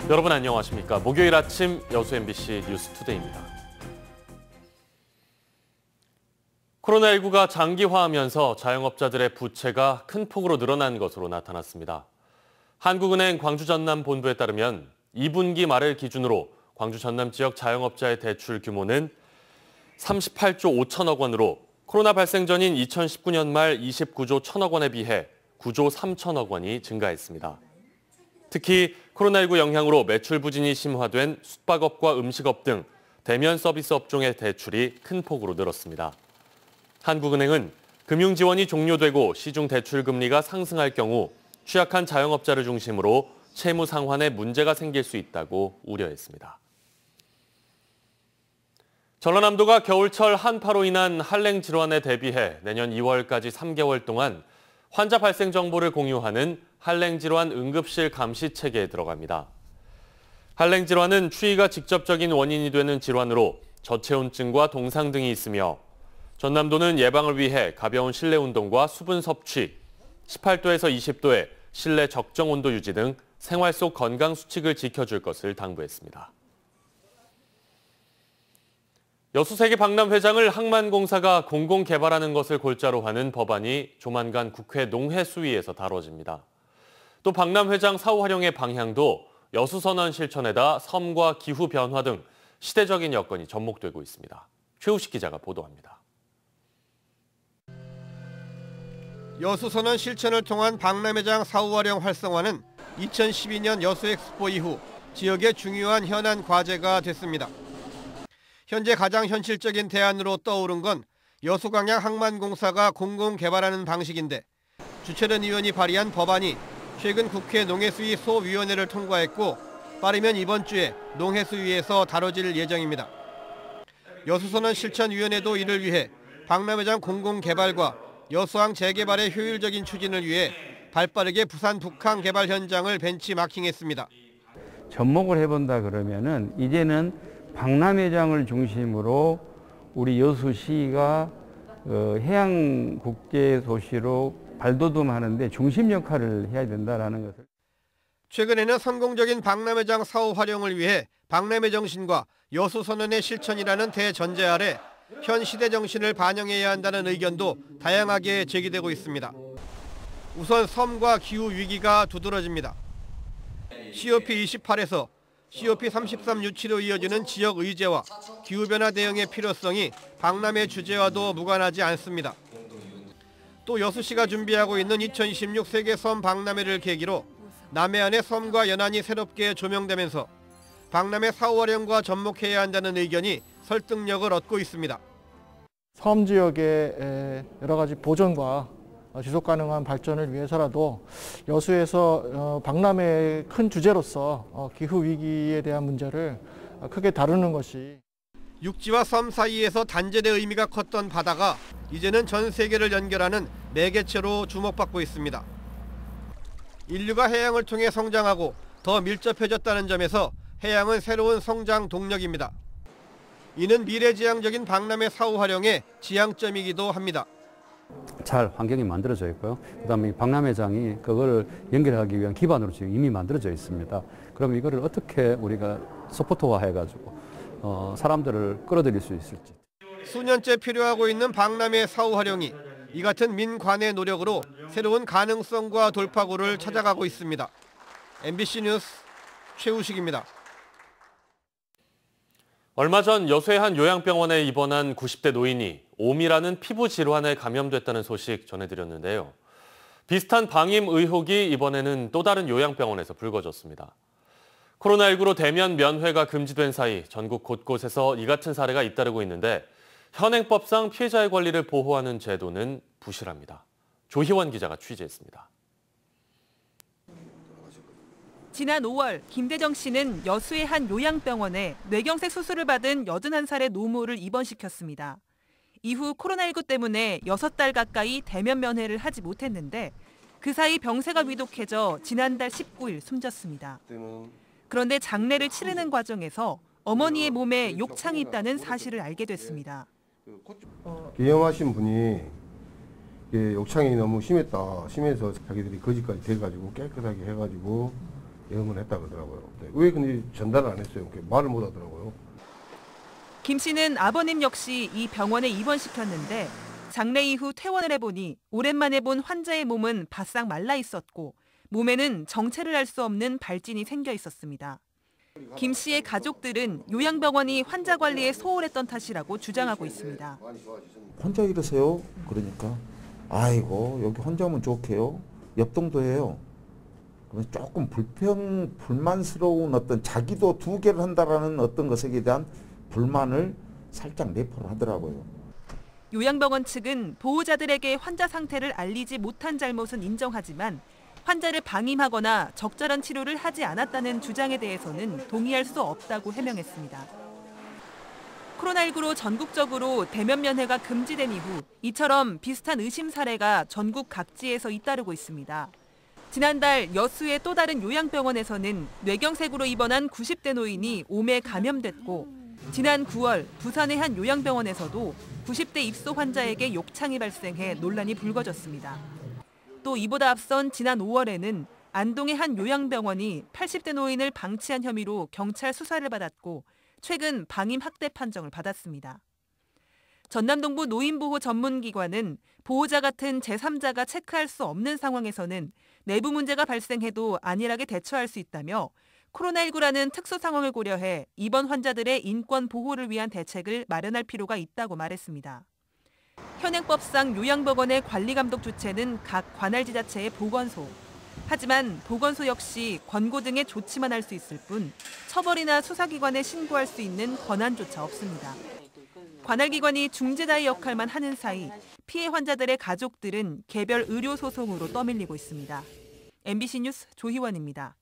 여러분 안녕하십니까. 목요일 아침 여수 MBC 뉴스투데이입니다. 코로나19가 장기화하면서 자영업자들의 부채가 큰 폭으로 늘어난 것으로 나타났습니다. 한국은행 광주 전남 본부에 따르면 2분기 말을 기준으로 광주 전남 지역 자영업자의 대출 규모는 38조 5천억 원으로 코로나 발생 전인 2019년 말 29조 1천억 원에 비해 9조 3천억 원이 증가했습니다. 특히 코로나19 영향으로 매출 부진이 심화된 숙박업과 음식업 등 대면 서비스 업종의 대출이 큰 폭으로 늘었습니다. 한국은행은 금융 지원이 종료되고 시중 대출 금리가 상승할 경우 취약한 자영업자를 중심으로 채무 상환에 문제가 생길 수 있다고 우려했습니다. 전라남도가 겨울철 한파로 인한 한랭 질환에 대비해 내년 2월까지 3개월 동안 환자 발생 정보를 공유하는 한랭 질환 응급실 감시 체계에 들어갑니다. 한랭 질환은 추위가 직접적인 원인이 되는 질환으로 저체온증과 동상 등이 있으며 전남도는 예방을 위해 가벼운 실내 운동과 수분 섭취, 18도에서 20도의 실내 적정 온도 유지 등 생활 속 건강 수칙을 지켜줄 것을 당부했습니다. 여수세계 박람회장을 항만공사가 공공 개발하는 것을 골자로 하는 법안이 조만간 국회 농해수위에서 다뤄집니다. 또 박람회장 사후 활용의 방향도 여수선언 실천에다 섬과 기후 변화 등 시대적인 여건이 접목되고 있습니다. 최우식 기자가 보도합니다. 여수선언 실천을 통한 박람회장 사후 활용 활성화는 2012년 여수엑스포 이후 지역의 중요한 현안 과제가 됐습니다. 현재 가장 현실적인 대안으로 떠오른 건 여수광양 항만공사가 공공 개발하는 방식인데 주철현 의원이 발의한 법안이 최근 국회 농해수위 소위원회를 통과했고 빠르면 이번 주에 농해수위에서 다뤄질 예정입니다. 여수선언 실천위원회도 이를 위해 박람회장 공공 개발과 여수항 재개발의 효율적인 추진을 위해 발빠르게 부산 북항 개발 현장을 벤치마킹했습니다. 접목을 해본다 그러면은 이제는 박람회장을 중심으로 우리 여수시가 해양 국제 도시로 발돋움하는데 중심 역할을 해야 된다라는 것을. 최근에는 성공적인 박람회장 사후 활용을 위해 박람회 정신과 여수선언의 실천이라는 대전제 아래 현 시대 정신을 반영해야 한다는 의견도 다양하게 제기되고 있습니다. 우선 섬과 기후 위기가 두드러집니다. COP28에서 COP33 유치로 이어지는 지역 의제와 기후변화 대응의 필요성이 박람회 주제와도 무관하지 않습니다. 또 여수시가 준비하고 있는 2026 세계섬 박람회를 계기로 남해안의 섬과 연안이 새롭게 조명되면서 박람회 사후 활용과 접목해야 한다는 의견이 설득력을 얻고 있습니다. 섬 지역의 여러 가지 보존과 지속 가능한 발전을 위해서라도 여수에서 박람회의 큰 주제로서 기후 위기에 대한 문제를 크게 다루는 것이. 육지와 섬 사이에서 단절의 의미가 컸던 바다가 이제는 전 세계를 연결하는 매개체로 주목받고 있습니다. 인류가 해양을 통해 성장하고 더 밀접해졌다는 점에서 해양은 새로운 성장 동력입니다. 이는 미래지향적인 박람회 사후 활용의 지향점이기도 합니다. 잘 환경이 만들어져 있고요. 그다음에 박람회장이 그걸 연결하기 위한 기반으로 지금 이미 만들어져 있습니다. 그럼 이거를 어떻게 우리가 소프트화해가지고 사람들을 끌어들일 수 있을지. 수년째 필요하고 있는 박람회 사후 활용이 이 같은 민관의 노력으로 새로운 가능성과 돌파구를 찾아가고 있습니다. MBC 뉴스 최우식입니다. 얼마 전 여수의 한 요양병원에 입원한 90대 노인이 오미라는 피부 질환에 감염됐다는 소식 전해드렸는데요. 비슷한 방임 의혹이 이번에는 또 다른 요양병원에서 불거졌습니다. 코로나19로 대면 면회가 금지된 사이 전국 곳곳에서 이 같은 사례가 잇따르고 있는데 현행법상 피해자의 권리를 보호하는 제도는 부실합니다. 조희원 기자가 취재했습니다. 지난 5월 김대정 씨는 여수의 한 요양병원에 뇌경색 수술을 받은 81살의 노모를 입원시켰습니다. 이후 코로나19 때문에 6달 가까이 대면 면회를 하지 못했는데 그 사이 병세가 위독해져 지난달 19일 숨졌습니다. 그런데 장례를 치르는 과정에서 어머니의 몸에 욕창이 있다는 사실을 알게 됐습니다. 기형하신 분이 욕창이 너무 심해서 자기들이 거기까지 돼가지고 깨끗하게 해가지고 예언을 했다 그러더라고요. 왜 근데 전달을 안 했어요? 말을 못 하더라고요. 김 씨는 아버님 역시 이 병원에 입원시켰는데 장례 이후 퇴원을 해보니 오랜만에 본 환자의 몸은 바싹 말라 있었고 몸에는 정체를 알 수 없는 발진이 생겨 있었습니다. 김 씨의 가족들은 요양병원이 환자 관리에 소홀했던 탓이라고 주장하고 있습니다. 혼자 이러세요? 그러니까 아이고 여기 혼자 오면 좋게요. 옆동도예요. 그러면 조금 불만스러운 어떤 자기도 2개를 한다라는 어떤 것에 대한 불만을 살짝 내포를 하더라고요. 요양병원 측은 보호자들에게 환자 상태를 알리지 못한 잘못은 인정하지만 환자를 방임하거나 적절한 치료를 하지 않았다는 주장에 대해서는 동의할 수 없다고 해명했습니다. 코로나19로 전국적으로 대면 면회가 금지된 이후 이처럼 비슷한 의심 사례가 전국 각지에서 잇따르고 있습니다. 지난달 여수의 또 다른 요양병원에서는 뇌경색으로 입원한 90대 노인이 오매 감염됐고 지난 9월 부산의 한 요양병원에서도 90대 입소 환자에게 욕창이 발생해 논란이 불거졌습니다. 또 이보다 앞선 지난 5월에는 안동의 한 요양병원이 80대 노인을 방치한 혐의로 경찰 수사를 받았고 최근 방임 학대 판정을 받았습니다. 전남동부 노인보호 전문기관은 보호자 같은 제3자가 체크할 수 없는 상황에서는 내부 문제가 발생해도 안일하게 대처할 수 있다며 코로나19라는 특수 상황을 고려해 입원 환자들의 인권 보호를 위한 대책을 마련할 필요가 있다고 말했습니다. 현행법상 요양병원의 관리감독 주체는 각 관할지자체의 보건소. 하지만 보건소 역시 권고 등의 조치만 할 수 있을 뿐 처벌이나 수사기관에 신고할 수 있는 권한조차 없습니다. 관할기관이 중재자의 역할만 하는 사이 피해 환자들의 가족들은 개별 의료 소송으로 떠밀리고 있습니다. MBC 뉴스 조희원입니다.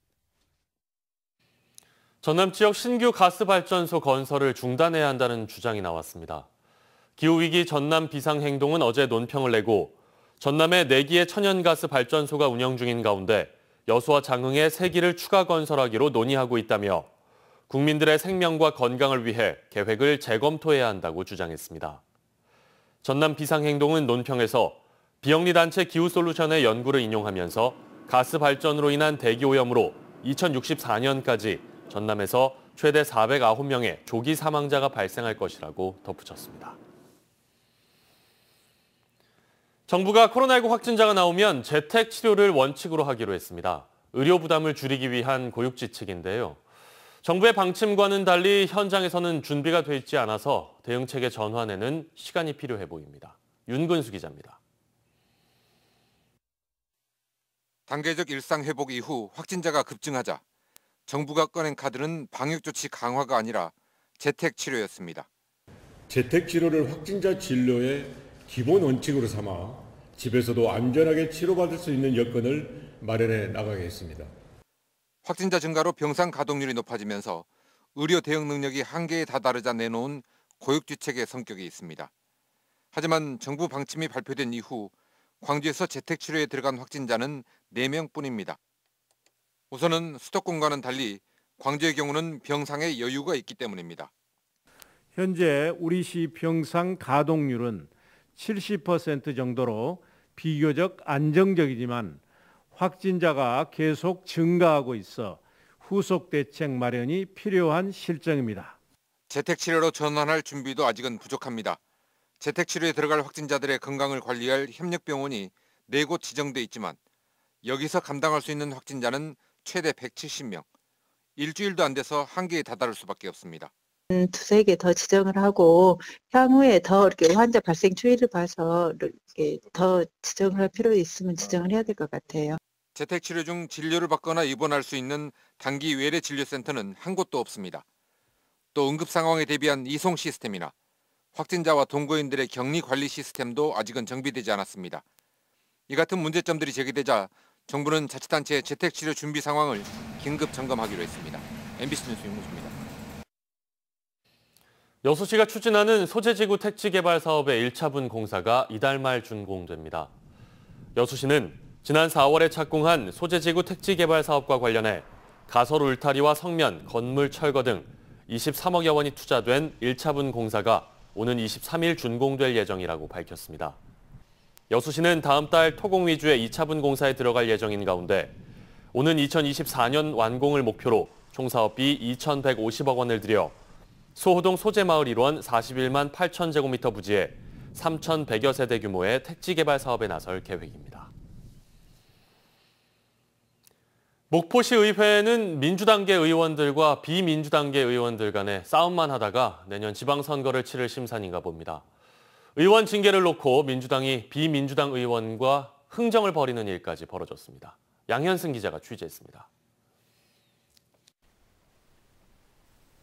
전남 지역 신규 가스발전소 건설을 중단해야 한다는 주장이 나왔습니다. 기후위기 전남 비상행동은 어제 논평을 내고 전남에 4기의 천연가스 발전소가 운영 중인 가운데 여수와 장흥에 3기를 추가 건설하기로 논의하고 있다며 국민들의 생명과 건강을 위해 계획을 재검토해야 한다고 주장했습니다. 전남 비상행동은 논평에서 비영리단체 기후솔루션의 연구를 인용하면서 가스 발전으로 인한 대기 오염으로 2064년까지 전남에서 최대 409명의 조기 사망자가 발생할 것이라고 덧붙였습니다. 정부가 코로나19 확진자가 나오면 재택 치료를 원칙으로 하기로 했습니다. 의료 부담을 줄이기 위한 고육지책인데요. 정부의 방침과는 달리 현장에서는 준비가 돼 있지 않아서 대응책의 전환에는 시간이 필요해 보입니다. 윤근수 기자입니다. 단계적 일상 회복 이후 확진자가 급증하자 정부가 꺼낸 카드는 방역조치 강화가 아니라 재택치료였습니다. 재택치료를 확진자 진료의 기본 원칙으로 삼아 집에서도 안전하게 치료받을 수 있는 여건을 마련해 나가겠습니다. 확진자 증가로 병상 가동률이 높아지면서 의료 대응 능력이 한계에 다다르자 내놓은 고육지책의 성격이 있습니다. 하지만 정부 방침이 발표된 이후 광주에서 재택치료에 들어간 확진자는 4명뿐입니다. 우선은 수도권과는 달리 광주의 경우는 병상에 여유가 있기 때문입니다. 현재 우리 시 병상 가동률은 70% 정도로 비교적 안정적이지만 확진자가 계속 증가하고 있어 후속 대책 마련이 필요한 실정입니다. 재택치료로 전환할 준비도 아직은 부족합니다. 재택치료에 들어갈 확진자들의 건강을 관리할 협력병원이 4곳 지정돼 있지만 여기서 감당할 수 있는 확진자는 최대 170명. 일주일도 안 돼서 한계에 다다를 수밖에 없습니다. 2-3개 더 지정을 하고 향후에 더 이렇게 환자 발생 추이를 봐서 이렇게 더 지정을 할 필요 있으면 지정을 해야 될 것 같아요. 재택치료 중 진료를 받거나 입원할 수 있는 단기 외래 진료센터는 한 곳도 없습니다. 또 응급 상황에 대비한 이송 시스템이나 확진자와 동거인들의 격리 관리 시스템도 아직은 정비되지 않았습니다. 이 같은 문제점들이 제기되자 정부는 자치단체의 재택치료 준비 상황을 긴급 점검하기로 했습니다. MBC 뉴스 윤무수입니다. 여수시가 추진하는 소재지구 택지 개발 사업의 1차분 공사가 이달 말 준공됩니다. 여수시는 지난 4월에 착공한 소재지구 택지 개발 사업과 관련해 가설 울타리와 성면, 건물 철거 등 23억여 원이 투자된 1차분 공사가 오는 23일 준공될 예정이라고 밝혔습니다. 여수시는 다음 달 토공 위주의 2차분 공사에 들어갈 예정인 가운데 오는 2024년 완공을 목표로 총 사업비 2,150억 원을 들여 소호동 소재마을 일원 41만 8천 제곱미터 부지에 3,100여 세대 규모의 택지 개발 사업에 나설 계획입니다. 목포시 의회는 민주당계 의원들과 비민주당계 의원들 간에 싸움만 하다가 내년 지방선거를 치를 심산인가 봅니다. 의원 징계를 놓고 민주당이 비민주당 의원과 흥정을 벌이는 일까지 벌어졌습니다. 양현승 기자가 취재했습니다.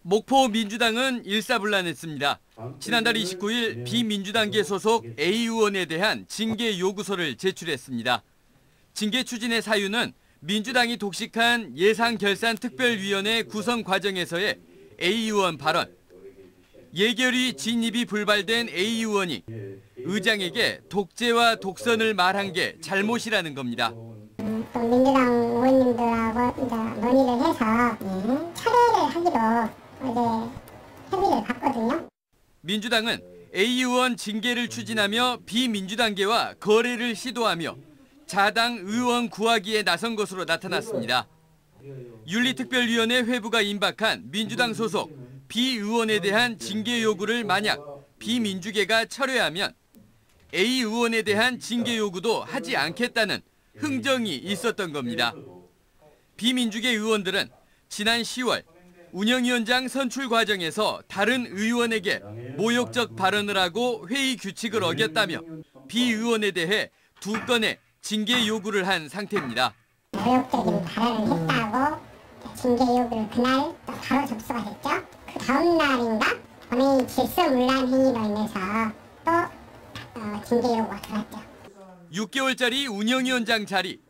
목포 민주당은 일사불란했습니다. 지난달 29일 비민주당계 소속 A 의원에 대한 징계 요구서를 제출했습니다. 징계 추진의 사유는 민주당이 독식한 예산결산특별위원회 구성 과정에서의 A 의원 발언, 예결위 진입이 불발된 A 의원이 의장에게 독재와 독선을 말한 게 잘못이라는 겁니다. 또 민주당 의원님들하고 이제 논의를 해서 철회를 하기로 어제 협의를 봤거든요. 민주당은 A 의원 징계를 추진하며 비민주당계와 거래를 시도하며 자당 의원 구하기에 나선 것으로 나타났습니다. 윤리특별위원회 회부가 임박한 민주당 소속 비의원에 대한 징계 요구를 만약 비민주계가 철회하면 A 의원에 대한 징계 요구도 하지 않겠다는 흥정이 있었던 겁니다. 비민주계 의원들은 지난 10월 운영위원장 선출 과정에서 다른 의원에게 모욕적 발언을 하고 회의 규칙을 어겼다며 비의원에 대해 2건의 징계 요구를 한 상태입니다. 모욕적인 발언을 했다고 징계 요구를 그날 바로 접수가 됐죠. 그 다음 날인가 본회의 질서문란 행위로 인해서 또 징계 요구가 들어왔죠. 6개월짜리 운영위원장 자리,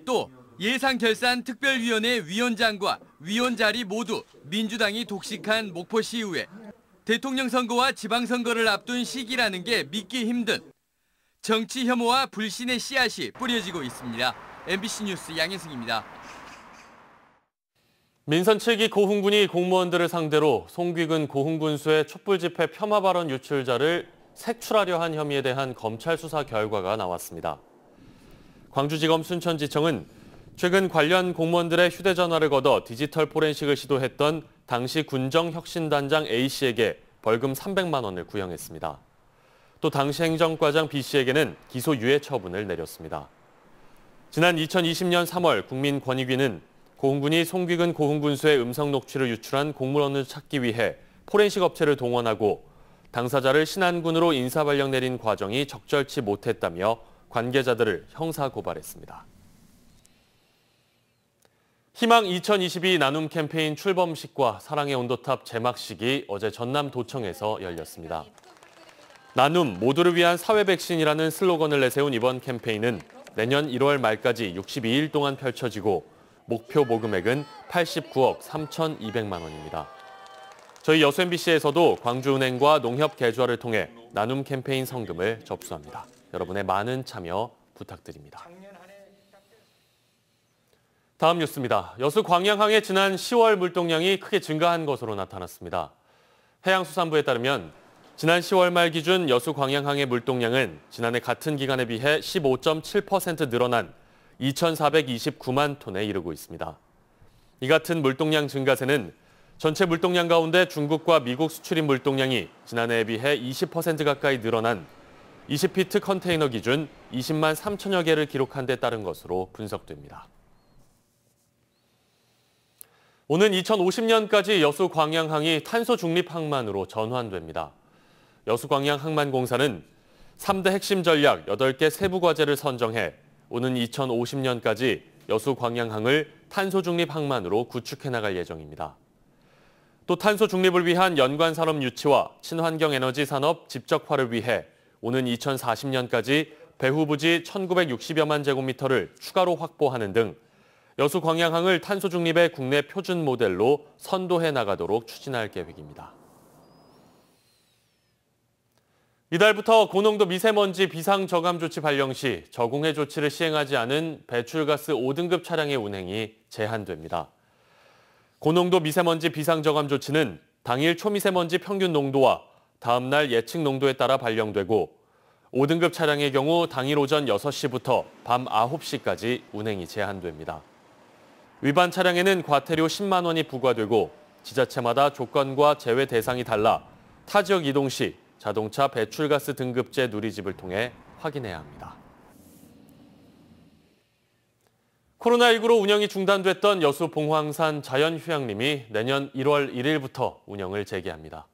또 예산결산특별위원회 위원장과 위원 자리 모두 민주당이 독식한 목포시의회. 대통령 선거와 지방선거를 앞둔 시기라는 게 믿기 힘든 정치 혐오와 불신의 씨앗이 뿌려지고 있습니다. MBC 뉴스 양현승입니다. 민선 7기 고흥군이 공무원들을 상대로 송귀근 고흥군수의 촛불 집회 폄하 발언 유출자를 색출하려 한 혐의에 대한 검찰 수사 결과가 나왔습니다. 광주지검 순천지청은 최근 관련 공무원들의 휴대전화를 걷어 디지털 포렌식을 시도했던 당시 군정혁신단장 A씨에게 벌금 300만 원을 구형했습니다. 또 당시 행정과장 B씨에게는 기소유예 처분을 내렸습니다. 지난 2020년 3월 국민권익위는 고흥군이 송귀근 고흥군수의 음성 녹취를 유출한 공무원을 찾기 위해 포렌식 업체를 동원하고 당사자를 신안군으로 인사발령 내린 과정이 적절치 못했다며 관계자들을 형사고발했습니다. 희망 2022 나눔 캠페인 출범식과 사랑의 온도탑 개막식이 어제 전남도청에서 열렸습니다. 나눔, 모두를 위한 사회 백신이라는 슬로건을 내세운 이번 캠페인은 내년 1월 말까지 62일 동안 펼쳐지고 목표 모금액은 89억 3,200만 원입니다. 저희 여수 MBC에서도 광주은행과 농협개조화를 통해 나눔 캠페인 성금을 접수합니다. 여러분의 많은 참여 부탁드립니다. 다음 뉴스입니다. 여수 광양항의 지난 10월 물동량이 크게 증가한 것으로 나타났습니다. 해양수산부에 따르면 지난 10월 말 기준 여수 광양항의 물동량은 지난해 같은 기간에 비해 15.7% 늘어난 2,429만 톤에 이르고 있습니다. 이 같은 물동량 증가세는 전체 물동량 가운데 중국과 미국 수출입 물동량이 지난해에 비해 20% 가까이 늘어난 20피트 컨테이너 기준 20만 3천여 개를 기록한 데 따른 것으로 분석됩니다. 오는 2050년까지 여수 광양항이 탄소 중립 항만으로 전환됩니다. 여수 광양 항만공사는 3대 핵심 전략 8개 세부 과제를 선정해 오는 2050년까지 여수 광양항을 탄소 중립 항만으로 구축해 나갈 예정입니다. 또 탄소 중립을 위한 연관 산업 유치와 친환경 에너지 산업 집적화를 위해 오는 2040년까지 배후 부지 1,960여만 제곱미터를 추가로 확보하는 등 여수 광양항을 탄소 중립의 국내 표준 모델로 선도해 나가도록 추진할 계획입니다. 이달부터 고농도 미세먼지 비상저감 조치 발령 시 저공해 조치를 시행하지 않은 배출가스 5등급 차량의 운행이 제한됩니다. 고농도 미세먼지 비상저감 조치는 당일 초미세먼지 평균 농도와 다음 날 예측 농도에 따라 발령되고 5등급 차량의 경우 당일 오전 6시부터 밤 9시까지 운행이 제한됩니다. 위반 차량에는 과태료 10만 원이 부과되고 지자체마다 조건과 제외 대상이 달라 타 지역 이동 시 자동차 배출가스 등급제 누리집을 통해 확인해야 합니다. 코로나19로 운영이 중단됐던 여수 봉황산 자연휴양림이 내년 1월 1일부터 운영을 재개합니다.